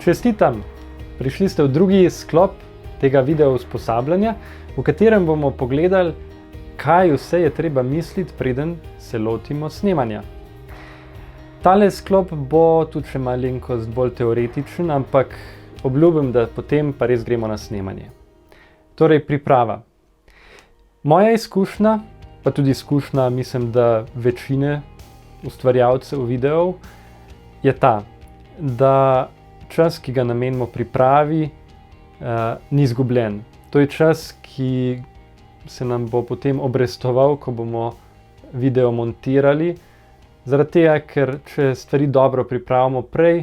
Čestitam! Prišli ste v drugi sklop tega video usposabljanja, v katerem bomo pogledali, kaj vse je treba misliti, preden se lotimo snemanja. Tale sklop bo tudi še malenkost bolj teoretičen, ampak obljubim, da potem pa res gremo na snemanje. Torej, priprava. Moja izkušnja, pa tudi izkušnja, mislim, da večine ustvarjalcev videov, je ta, da čas, ki ga namenimo pripravi, ni izgubljen. To je čas, ki se nam bo potem obrestoval, ko bomo video montirali. Zaradi tega, ker če stvari dobro pripravimo prej,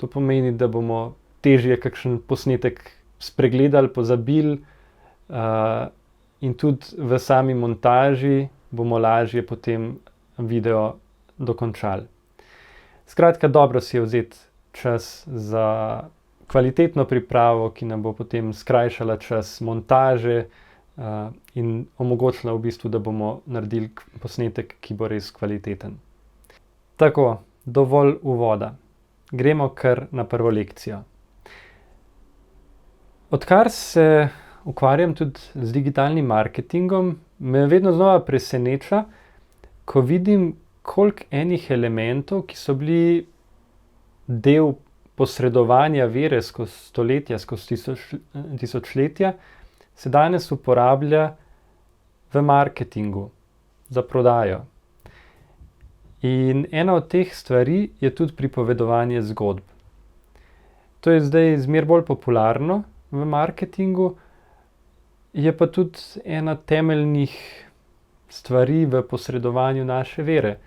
to pomeni, da bomo težje kakšen posnetek spregledali, pozabili, in tudi v sami montaži bomo lažje potem video dokončali. Skratka, dobro si je vzeti čas za kvalitetno pripravo, ki nam bo potem skrajšala čas montaže in omogočila v bistvu, da bomo naredili posnetek, ki bo res kvaliteten. Tako, dovolj uvoda. Gremo kar na prvo lekcijo. Odkar se ukvarjam tudi z digitalnim marketingom, me vedno znova preseneča, ko vidim, koliko enih elementov, ki so bili del posredovanja vere skozi stoletja, skozi tisočletja, se danes uporablja v marketingu, za prodajo. In ena od teh stvari je tudi pripovedovanje zgodb. To je zdaj zmeraj bolj popularno v marketingu, je pa tudi ena temeljnih stvari v posredovanju naše vere.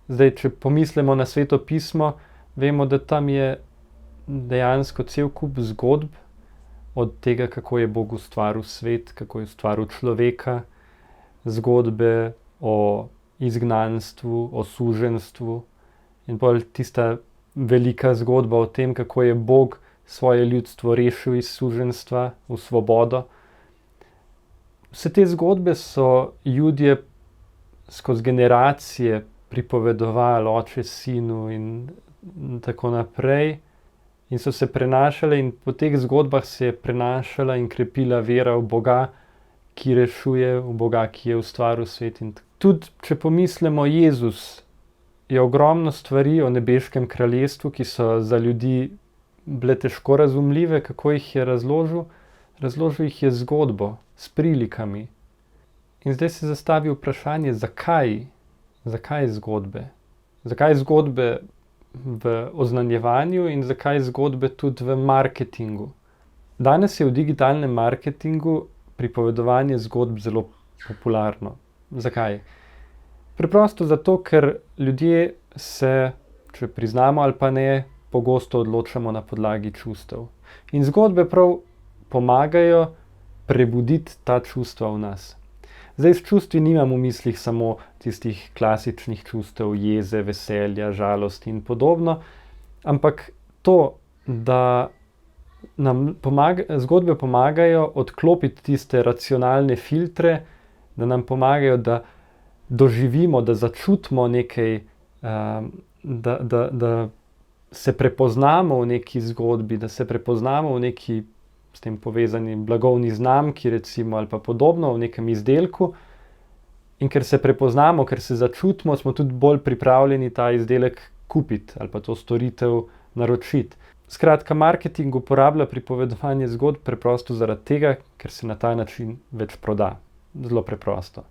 Zdaj, če pomislimo na Sveto pismo, vemo, da tam je dejansko cel kup zgodb, od tega, kako je Bog ustvaril svet, kako je ustvaril človeka, zgodbe o izgnanstvu, o suženjstvu in bolj tista velika zgodba o tem, kako je Bog svoje ljudstvo rešil iz suženjstva v svobodo. Vse te zgodbe so Judje skozi generacije pripovedovali oče sinu in tako naprej in so se prenašale in po teh zgodbah se je prenašala in krepila vera v Boga, ki rešuje, v Boga, ki je ustvaril svet. In tudi, če pomislimo, Jezus je ogromno stvari o nebeškem kraljestvu, ki so za ljudi bile težko razumljive, kako jih je razložil. Razložil jih je zgodbo, s prilikami. In zdaj se zastavi vprašanje, zakaj? Zakaj zgodbe? Zakaj zgodbe v oznanjevanju in zakaj zgodbe tudi v marketingu? Danes je v digitalnem marketingu pripovedovanje zgodb zelo popularno. Zakaj? Preprosto zato, ker ljudje se, če priznamo ali pa ne, pogosto odločamo na podlagi čustev. In zgodbe prav pomagajo prebuditi ta čustva v nas. Zdaj, s čustvi nimam v mislih samo tistih klasičnih čustev, jeze, veselja, žalosti in podobno, ampak to, da nam zgodbe pomagajo odklopiti tiste racionalne filtre, da nam pomagajo, da doživimo, da začutimo nekaj, da se prepoznamo v neki zgodbi, da se prepoznamo v neki s tem povezani blagovni znamki, recimo, ali pa podobno, v nekem izdelku. In ker se prepoznamo, ker se začutimo, smo tudi bolj pripravljeni ta izdelek kupiti ali pa to storitev naročiti. Skratka, marketing uporablja pripovedovanje zgodb preprosto zaradi tega, ker se na ta način več proda. Zelo preprosto.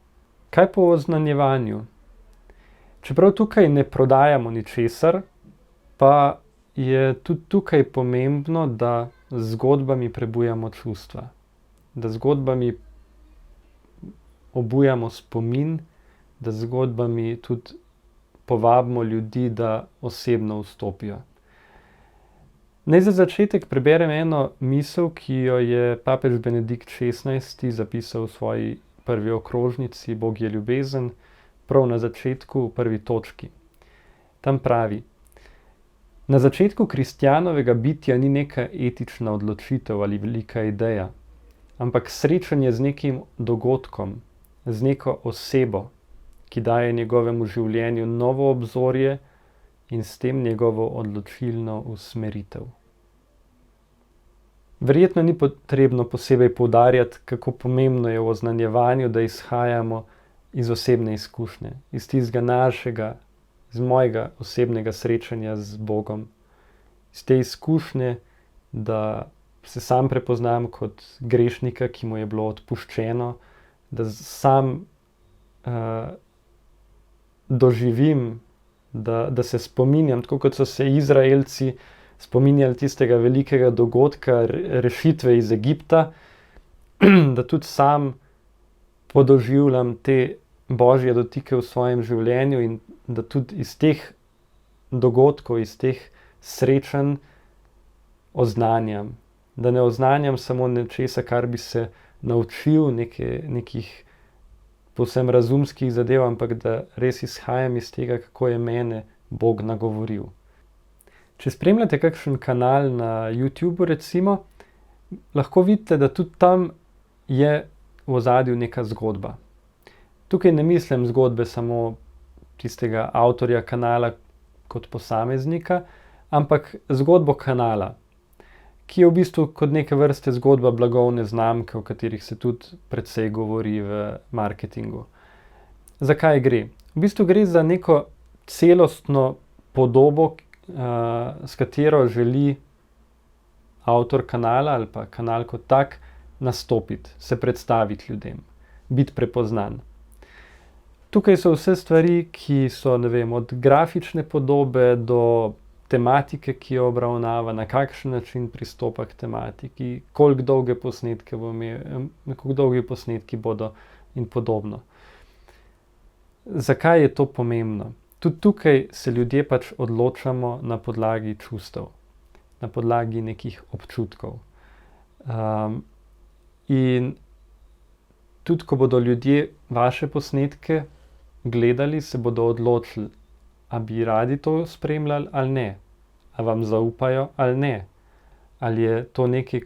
Kaj po oznanjevanju? Čeprav tukaj ne prodajamo ničesar, pa je tudi tukaj pomembno, da z zgodbami prebujamo čustva. Da z zgodbami obujamo spomin, da z zgodbami tudi povabimo ljudi, da osebno vstopijo. Naj za začetek preberem eno misel, ki jo je papež Benedikt XVI zapisal v svoji prvi okrožnici Bog je ljubezen, prav na začetku, v prvi točki. Tam pravi: Na začetku kristjanovega bitja ni neka etična odločitev ali velika ideja, ampak srečanje z nekim dogodkom, z neko osebo, ki daje njegovemu življenju novo obzorje in s tem njegovo odločilno usmeritev. Verjetno ni potrebno posebej poudarjati, kako pomembno je v oznanjevanju, da izhajamo iz osebne izkušnje, iz tistega našega, iz mojega osebnega srečanja z Bogom, iz te izkušnje, da se sam prepoznam kot grešnika, ki mu je bilo odpuščeno, da sam doživim, da se spominjam, tako kot so se Izraelci spominjali tistega velikega dogodka, rešitve iz Egipta, da tudi sam podoživljam te božje dotike v svojem življenju in da tudi iz teh dogodkov, iz teh srečanj oznanjam. Da ne oznanjam samo nečesa, kar bi se naučil, nekih povsem razumskih zadev, ampak da res izhajam iz tega, kako je mene Bog nagovoril. Če spremljate kakšen kanal na YouTubu recimo, lahko vidite, da tudi tam je v ozadju neka zgodba. Tukaj ne mislim zgodbe samo tistega avtorja kanala kot posameznika, ampak zgodbo kanala, ki je v bistvu kot neke vrste zgodba blagovne znamke, o katerih se tudi precej govori v marketingu. Zakaj gre? V bistvu gre za neko celostno podobo, s katero želi avtor kanala ali pa kanal kot tak nastopiti, se predstaviti ljudem, biti prepoznan. Tukaj so vse stvari, ki so, ne vem, od grafične podobe do tematike, ki jo obravnava, na kakšen način pristopa k tematiki, koliko dolge posnetke bo imel, koliko dolgi posnetki bodo in podobno. Zakaj je to pomembno? Tudi tukaj se ljudje pač odločamo na podlagi čustev, na podlagi nekih občutkov. In tudi, ko bodo ljudje vaše posnetke gledali, se bodo odločili, a bi radi to spremljali ali ne, a vam zaupajo ali ne, ali je to nekaj,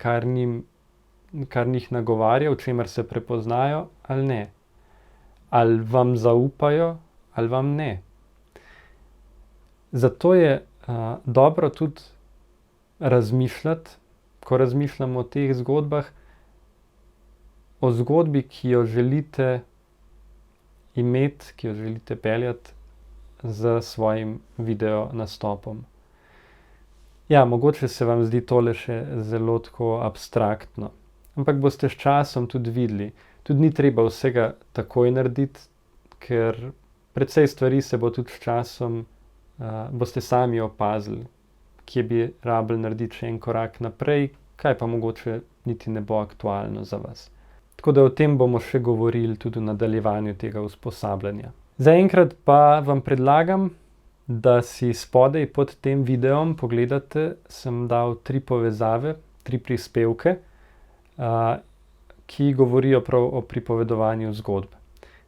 kar njih nagovarja, v čemer se prepoznajo ali ne, ali vam zaupajo ali vam ne. Zato je dobro tudi razmišljati, ko razmišljamo o teh zgodbah, o zgodbi, ki jo želite imeti, ki jo želite peljati z svojim video nastopom. Ja, mogoče se vam zdi tole še zelo tako abstraktno, ampak boste s časom tudi videli. Tudi ni treba vsega takoj narediti, ker precej stvari se bo tudi s časom, boste sami opazili, kje bi rabili narediti še en korak naprej, kaj pa mogoče niti ne bo aktualno za vas. Tako da o tem bomo še govorili tudi v nadaljevanju tega usposabljanja. Zaenkrat pa vam predlagam, da si spodaj pod tem videom pogledate, sem dal 3 povezave, 3 prispevke, ki govorijo prav o pripovedovanju zgodb.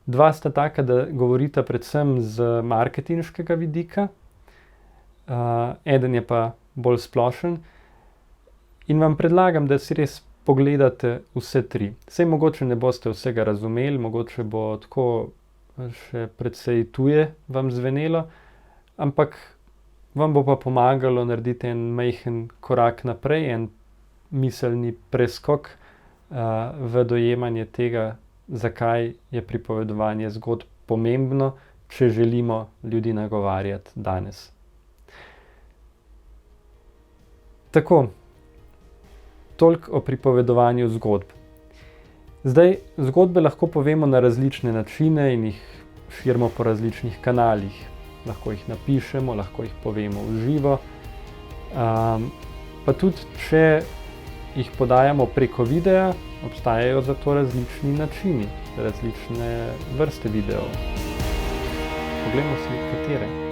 2 sta taka, da govorita predvsem z marketinškega vidika, eden je pa bolj splošen. In vam predlagam, da si res pogledate vse 3. Saj mogoče ne boste vsega razumeli, mogoče bo tako še precej tuje vam zvenelo, ampak vam bo pa pomagalo narediti en majhen korak naprej, en miselni preskok v dojemanje tega, zakaj je pripovedovanje zgodb pomembno, če želimo ljudi nagovarjati danes. Tako, toliko o pripovedovanju zgodb. Zdaj, zgodbe lahko povemo na različne načine in jih širimo po različnih kanalih. Lahko jih napišemo, lahko jih povemo v živo, pa tudi, če jih podajamo preko videa, obstajajo za to različni načini, različne vrste videov. Poglejmo si katere.